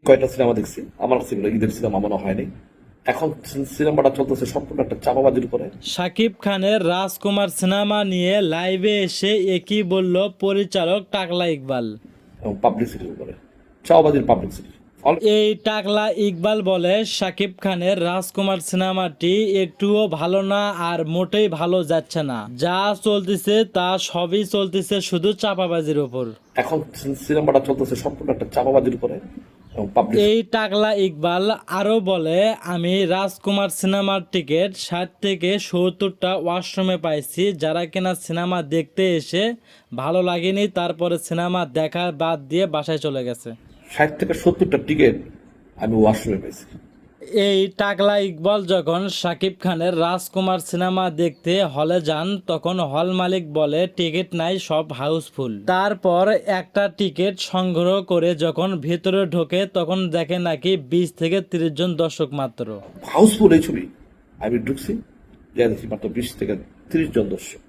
কয়টা সিনেমা দেখছি, আমার কাছে এগুলো ঈদের সিনেমা মনে হয়নি। এখন সিনেমাটা চলতেছে সম্পূর্ণ একটা চাপাবাজির উপরে শাকিব খানের রাজকুমার সিনেমা নিয়ে লাইভে এসে একই বলল পরিচালক টাকলা ইকবাল। এবং পাবলিসিটির উপরে, চাপাবাজির পাবলিসিটি। এই টাকলা ইকবাল বলে শাকিব খানের রাজকুমার সিনেমাটি একটুও ভালো না, আর মোটেই ভালো যাচ্ছে না। যা চলতেছে তা সবই চলতেছে শুধু চাপাবাজির উপর। এখন সিনেমাটা চলতেছে সম্পূর্ণ একটা চাপাবাজির উপরে এবং পাবলিক। এই টাকলা ইকবাল আরো বলে, আমি রাজকুমার সিনেমার টিকিট 60 থেকে 70টা ওয়াশরুমে পাইছি। যারা কিনা সিনেমা দেখতে এসে ভালো লাগেনি, তারপরে সিনেমা দেখা বাদ দিয়ে বাসায় চলে গেছে। 60 থেকে 70টা টিকিট আমি ওয়াশরুমে পেয়েছি। এই টাকলা ইকবাল যখন শাকিব খানের রাজকুমার সিনেমা দেখতে হলে যান, তখন হল মালিক বলে টিকিট নাই, সব হাউসফুল। তারপর একটা টিকিট সংগ্রহ করে যখন ভেতরে ঢোকে, তখন দেখে নাকি 20 থেকে 30 জন দর্শক মাত্র। হাউসফুল এই ছবি। আমি ঢুকছি, যা দেখি মাত্র 20 থেকে 30 জন দর্শক।